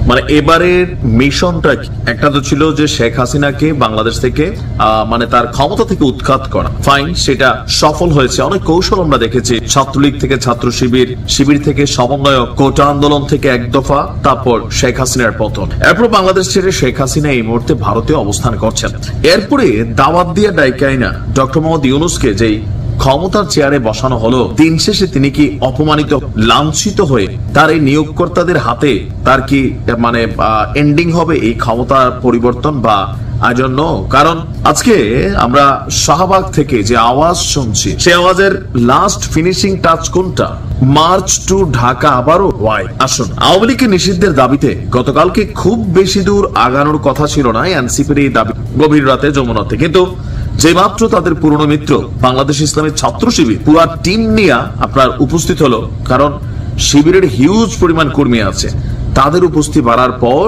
মানে এবারের মিশনটা একটা তো ছিল যে শেখ হাসিনাকে বাংলাদেশ থেকে মানে তার ক্ষমতা থেকে উৎখাত করা, ফাইন, সেটা সফল হয়েছে। অনেক কৌশল আমরা দেখেছি, ছাত্রলীগ থেকে ছাত্র শিবির, শিবির থেকে সমন্বয়ক, কোটা আন্দোলন থেকে এক দফা, তারপর শেখ হাসিনার পতন। এরপর বাংলাদেশ ছেড়ে শেখ হাসিনা এই মুহূর্তে ভারতে অবস্থান করছেন। এরপরে দাওয়াত দিয়া ডাইকাইনা ডক্টর মোহাম্মদ ইউনূসকে যেই ক্ষমতার চেয়ারে বসানো হলো, দিন শেষে তিনি কি অপমানিত, লাঞ্ছিত হয়ে তার এই নিয়োগকর্তাদের হাতে তার কি মানে এন্ডিং হবে এই ক্ষমতার পরিবর্তন? বা আই ডোন্ট নো। কারণ আজকে আমরা শাহবাগ থেকে যে আওয়াজ শুনছি, সেই আওয়াজের লাস্ট ফিনিশিং টাচ কোনটা? মার্চ টু ঢাকা আবারও ওয়াই? আসুন, আওয়ামী লীগের নিষিদ্ধের দাবিতে গতকালকে খুব বেশি দূর আগানোর কথা ছিল না এনসিপির এই দাবি গভীর রাতে যমুনাতে, কিন্তু যে মাত্র তাদের পুরনো মিত্র বাংলাদেশ ইসলামের ছাত্র শিবির পুরা টিম নিয়ে আপনার উপস্থিত হলো, কারণ শিবিরের হিউজ পরিমাণ কর্মী আছে, তাদের উপস্থিতি বাড়ার পর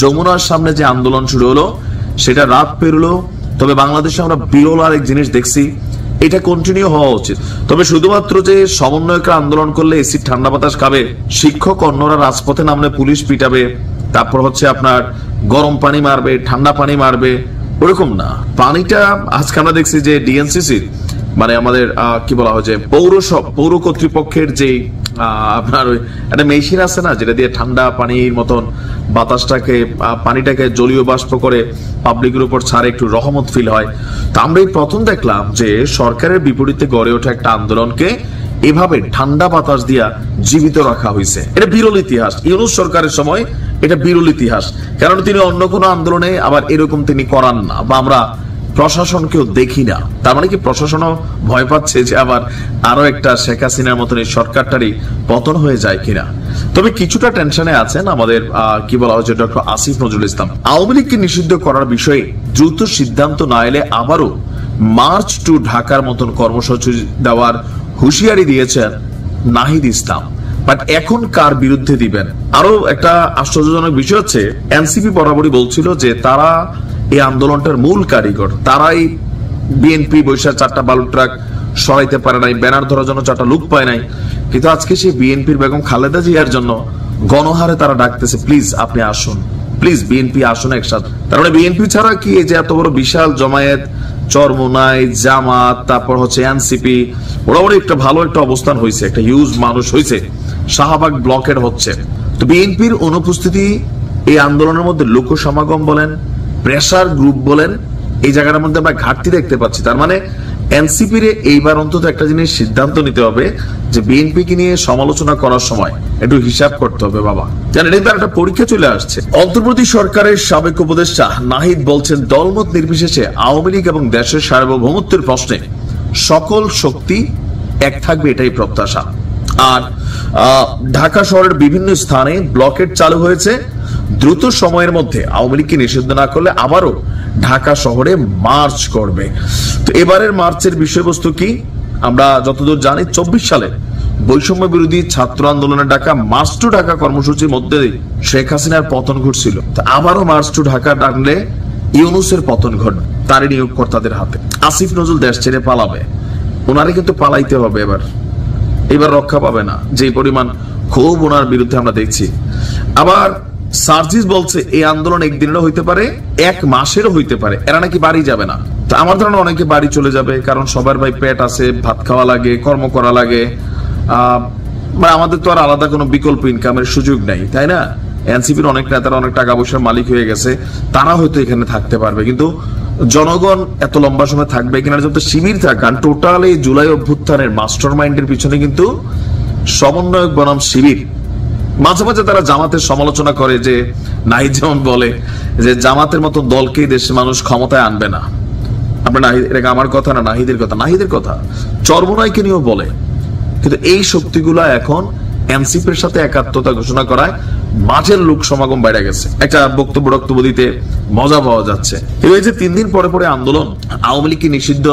যমুনার সামনে যে আন্দোলন শুরু হলো সেটা রাত পেরোলো। তবে বাংলাদেশে আমরা বিরল আরেক জিনিস দেখছি, এটা কন্টিনিউ হওয়া উচিত। তবে শুধুমাত্র যে সমন্বয়করা আন্দোলন করলে এসিড ঠান্ডা বাতাস খাবে, শিক্ষক অন্যরা রাজপথে নামলে পুলিশ পিটাবে, তারপর হচ্ছে আপনার গরম পানি মারবে, ঠান্ডা পানি মারবে, ওরকম না। পানিটা আজকে আমরা দেখছি যে ডিএনসিসির মানে আমাদের কি বলা হয় যে পৌর কর্তৃপক্ষের যে আপনার ওই একটা মেশিন আছে না, যেটা দিয়ে ঠান্ডা পানির মতন বাতাসটাকে পানিটাকে জলীয় বাষ্প করে পাবলিকের উপর ছাড়ে, একটু রহমত ফিল হয়। তো আমরা এই প্রথম দেখলাম যে সরকারের বিপরীতে গড়ে ওঠা একটা আন্দোলনকে এভাবে ঠান্ডা বাতাস দিয়া জীবিত রাখা হয়েছে। এটা বিরল ইতিহাস, ইউনূস সরকারের সময় এটা বিরল ইতিহাস। কারণ তিনি অন্য কোনো আন্দোলনে আবার এরকম তিনি করান না, বা আমরা প্রশাসনকেও দেখি না। তার মানে কি প্রশাসনও ভয় পাচ্ছে যে আবার আরো একটা শেখ হাসিনার মতন এই সরকারটারই পতন হয়ে যায় কিনা। তবে কিছুটা টেনশনে আছেন আমাদের কি বলা হচ্ছে ডক্টর আসিফ নজরুল ইসলাম। আওয়ামী লীগকে নিষিদ্ধ করার বিষয়ে দ্রুত সিদ্ধান্ত না এলে আবারও মার্চ টু ঢাকার মতন কর্মসূচি দেওয়ার হুঁশিয়ারি দিয়েছেন নাহিদ ইসলাম। বাট এখন কার বিরুদ্ধে দিবেন? আরো একটা আশ্চর্যজনক বিষয় হচ্ছে, এনসিপি বরাবরই বলছিল যে তারা এই আন্দোলনটার মূল কারিগর, তারাই বিএনপি বৈশাখ 4টা বালু ট্রাক সরাইতে পারে নাই, ব্যানার ধরার জন্য 4টা লোক পায় নাই। কিন্তু আজকে সেই বিএনপির বেগম খালেদা জিয়ার জন্য গণহারে তারা ডাকতেছে, প্লিজ আপনি আসুন, প্লিজ বিএনপি আসুন একসাথে। তার মানে বিএনপি ছাড়া কি এই যে এত বড় বিশাল জমায়েত, চরমোনাই, জামাত, তারপর হচ্ছে এনসিপি, ওরাও একটা ভালো একটা অবস্থান হয়েছে, একটা হিউজ মানুষ হয়েছে, শাহবাগ ব্লকের হচ্ছে। তো বিএনপির অনুপস্থিতি এই আন্দোলনের মধ্যে লোক সমাগম বলেন, প্রেসার গ্রুপ বলেন, এই জায়গাটার মধ্যে আমরা ঘাটতি দেখতে পাচ্ছি। তার মানে এনসিপির এইবার অন্তত একটা জিনিস সিদ্ধান্ত নিতে হবে যে বিএনপিকে নিয়ে সমালোচনা করার সময় একটু হিসাব করতে হবে বাবা, জানেন এটা একটা পরীক্ষা চলে আসছে। অন্তর্বর্তী সরকারের সাবেক উপদেষ্টা নাহিদ বলছেন, দলমত নির্বিশেষে আওয়ামী লীগ এবং দেশের সার্বভৌমত্বের প্রশ্নে সকল শক্তি এক থাকবে, এটাই প্রত্যাশা। আর ঢাকা শহরের বিভিন্ন স্থানে ব্লকেট চালু হয়েছে, দ্রুত সময়ের মধ্যে আওয়ামী লীগকে নিষিদ্ধ না করলে আবারও ঢাকা শহরে মার্চ করবে। তো এবারের মার্চের বিষয়বস্তু কি আমরা যতদূর জানি, 24 সালে বৈষম্য বিরোধী ছাত্র আন্দোলনের ডাকা মার্চ টু ঢাকা কর্মসূচির মধ্যে শেখ হাসিনার পতন ঘটছিল। তো আবারও মার্চ টু ঢাকা ডাকলে ইউনূসের পতন ঘটবে তারই নিয়োগকর্তাদের হাতে। আসিফ নজরুল দেশ ছেড়ে পালাবে, ওনারে কিন্তু পালাইতে হবে, এবার রক্ষা পাবে না, যে পরিমাণ ক্ষোভ ওনার বিরুদ্ধে আমরা দেখছি। আবার সার্জিস বলছে এই আন্দোলন একদিনেরও হইতে পারে, 1 মাসেরও হইতে পারে, এরা নাকি বাড়ি যাবে না। তো আমার ধারণা অনেকে বাড়ি চলে যাবে, কারণ সবার ভাই পেট আছে, ভাত খাওয়া লাগে, কর্ম করা লাগে, মানে আমাদের তো আর আলাদা কোনো বিকল্প ইনকামের সুযোগ নাই, তাই না? এনসিপির অনেক নেতারা অনেক টাকা পয়সার মালিক হয়ে গেছে, তারা হয়তো এখানে থাকতে পারবে, কিন্তু জনগণ এত লম্বা সময় থাকবে কিনা? যত শিবির থাকান টোটাল এই জুলাই অভ্যুত্থানের মাস্টার মাইন্ডের পিছনে কিন্তু সমন্বয়ক বনাম শিবির। মাঝে মাঝে তারা জামাতের সমালোচনা করে, যে নাহিদ যেমন বলে যে জামাতের মতো দলকে দেশে মানুষ ক্ষমতায় আনবে না। আপনার নাহিদ, এটা আমার কথা না, নাহিদের কথা, নাহিদের কথা চরমোনাইকে নিয়েও বলে। কিন্তু এই শক্তিগুলা এখন এনসিপির সাথে একাত্মতা ঘোষণা করায় মাঝের লোক সমাগম বেড়ে গেছে, একটা বক্তব্য দিতে মজা পাওয়া যাচ্ছে। এই যে 3 দিন পরে পরে আন্দোলন, আওয়ামী লীগকে নিষিদ্ধ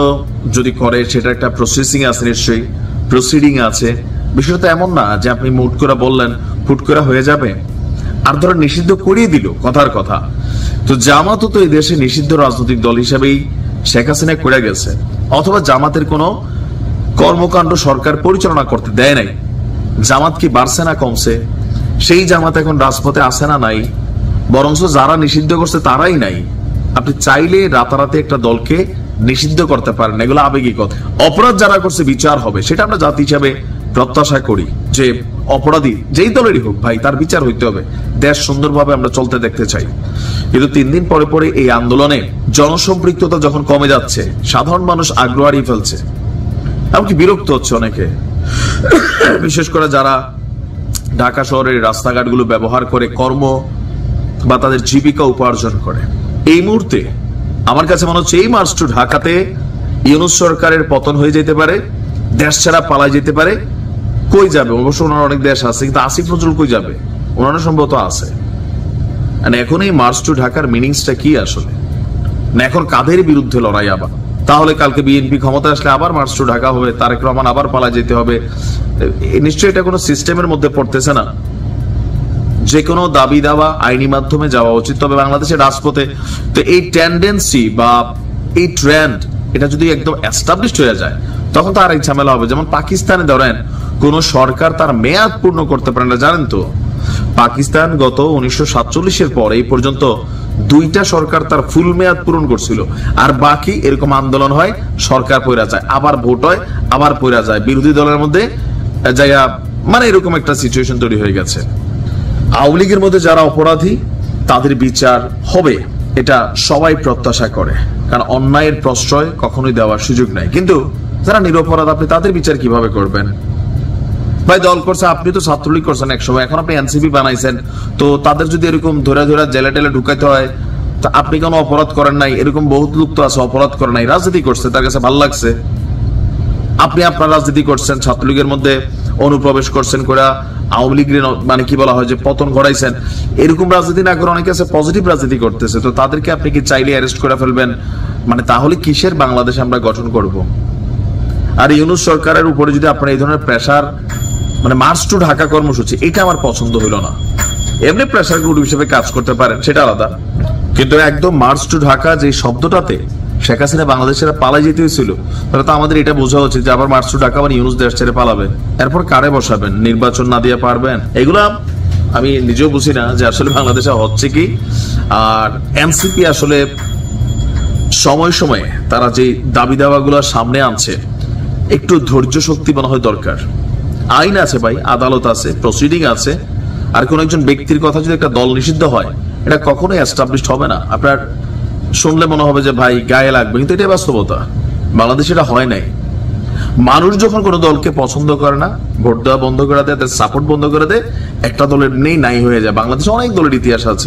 যদি করে সেটা একটা প্রসেসিং আছে, নিশ্চয়ই প্রসিডিং আছে। বিষয়টা এমন না যে আপনি মুট করে বললেন ফুট করে হয়ে যাবে। আর ধরো নিষিদ্ধ করিয়ে দিল, কথার কথা। তো জামাতও তো এই দেশে নিষিদ্ধ রাজনৈতিক দল হিসেবেই শেখ হাসিনা করে গেছে, অথবা জামাতের কোনো কর্মকাণ্ড সরকার পরিচালনা করতে দেয় নাই। জামাত কি বাড়ছে না কমছে? সেই জামাত এখন রাজপথে আসে না নাই, বরঞ্চ যারা নিষিদ্ধ করছে তারাই নাই। আপনি চাইলে রাতারাতি একটা দলকে নিষিদ্ধ করতে পারেন, এগুলো আবেগিক কথা। অপরাধ যারা করছে বিচার হবে, সেটা আমরা জাতি হিসাবে প্রত্যাশা করি যে অপরাধী যেই দলেরই হোক ভাই, তার বিচার হইতে হবে। দেশ সুন্দরভাবে আমরা চলতে দেখতে চাই। কিন্তু 3 দিন পরে পরে এই আন্দোলনে জনসম্পৃক্ততা যখন কমে যাচ্ছে, সাধারণ মানুষ আগ্রহ হারিয়ে ফেলছে, এমনকি বিরক্ত হচ্ছে অনেকে, বিশেষ করে যারা ঢাকা শহরের রাস্তাঘাটগুলো ব্যবহার করে কর্ম বা তাদের জীবিকা উপার্জন করে। এই মুহূর্তে আমার কাছে মনে হচ্ছে এই মার্চ টু ঢাকাতে ইউনূস সরকারের পতন হয়ে যেতে পারে, দেশ ছাড়া পালায় যেতে পারে। কই যাবে? অবশ্য ওনার অনেক দেশ আছে, কিন্তু আসিফ নজরুল কই যাবে? ওনারা সম্ভবত আছে। এখন এই মার্চ টু ঢাকার মিনিংসটা কি আসলে? না এখন কাদের বিরুদ্ধে লড়াই? আবার তাহলে কালকে বিএনপি ক্ষমতা আসলে আবার মার্চ টু ঢাকা হবে, তারেক রহমান আবার পালা যেতে হবে। নিশ্চয়ই এটা কোনো সিস্টেমের মধ্যে পড়তেছে না। যে কোনো দাবি দাওয়া আইনি মাধ্যমে যাওয়া উচিত। তবে বাংলাদেশের রাজপথে তো এই টেন্ডেন্সি বা এই ট্রেন্ড, এটা যদি একদম এস্টাবলিশড হয়ে যায়, তখন তো আরেক ঝামেলা হবে। যেমন পাকিস্তানে ধরেন কোন সরকার তার মেয়াদ পূর্ণ করতে পারে না, জানেন তো? পাকিস্তান গত 1947-এর পর এই পর্যন্ত 2টা সরকার তার ফুল মেয়াদ পূরণ করছিল, আর বাকি এরকম আন্দোলন হয়, সরকার পইরা যায়, আবার ভোট হয়, আবার পইরা যায়, বিরোধী দলের মধ্যে যাইয়া, মানে এরকম একটা সিচুয়েশন তৈরি হয়ে গেছে। আওয়ামী লীগের মধ্যে যারা অপরাধী তাদের বিচার হবে, এটা সবাই প্রত্যাশা করে, কারণ অন্যায়ের প্রশ্রয় কখনোই দেওয়ার সুযোগ নাই। কিন্তু যারা নিরপরাধ, আপনি তাদের বিচার কিভাবে করবেন? ভাই দল করছে, আপনি তো ছাত্রলীগ করছেন একসময়, এখন আপনি এনসিপি বানাইছেন, তো তাদের যদি এরকম ধরে ধরে জেলে টেলে ঢুকাইতে হয়, তা আপনি কেন অপরাধ করেন নাই? এরকম বহুত লোক তো আছে অপরাধ করে নাই, রাজনীতি করছে, তার কাছে ভালো লাগছে। আপনি আপনার রাজনীতি করছেন, ছাত্রলীগের মধ্যে অনুপ্রবেশ করছেন, করে আওয়ামী লীগের মানে কি বলা হয় যে পতন ঘটাইছেন। এরকম রাজনীতি না করে অনেকে আছে পজিটিভ রাজনীতি করতেছে, তো তাদেরকে আপনি কি চাইলে অ্যারেস্ট করে ফেলবেন? মানে তাহলে কিসের বাংলাদেশ আমরা গঠন করব? আর ইউনূস সরকারের উপরে যদি আপনার এই ধরনের প্রেসার, মানে মার্চ টু ঢাকা কর্মসূচি, এটা আমার পছন্দ হইল না। এমনি প্রেসার গ্রুপ হিসেবে কাজ করতে পারেন, সেটা আলাদা, কিন্তু একদম মার্চ টু ঢাকা যে শব্দটাতে শেখ হাসিনা বাংলাদেশের পালাই যেতে হয়েছিল, তাহলে তো আমাদের এটা বোঝা উচিত যে আবার মার্চ টু ঢাকা মানে ইউনূস দেশ ছেড়ে পালাবে। এরপর কারে বসাবেন? নির্বাচন না দিয়ে পারবেন? এগুলা আমি নিজেও বুঝি না যে আসলে বাংলাদেশে হচ্ছে কি। আর এনসিপি আসলে সময় সময়ে তারা যে দাবি দাওয়াগুলো সামনে আনছে, একটু ধৈর্য শক্তি মনে হয় দরকার। আইন আছে ভাই, আদালত আছে, প্রসিডিং আছে। আর কোন একজন ব্যক্তির কথা যদি একটা দল নিষিদ্ধ হয়, এটা কখনোই এস্টাবলিশড হবে না। আপনার শুনলে মনে হবে যে ভাই গায়ে লাগবে, কিন্তু এটাই বাস্তবতা। বাংলাদেশে এটা হয় নাই। মানুষ যখন কোনো দলকে পছন্দ করে না, ভোট দেওয়া বন্ধ করে দেয়, সাপোর্ট বন্ধ করে দেয়, একটা দলের নেই নাই হয়ে যায়। বাংলাদেশে অনেক দলের ইতিহাস আছে।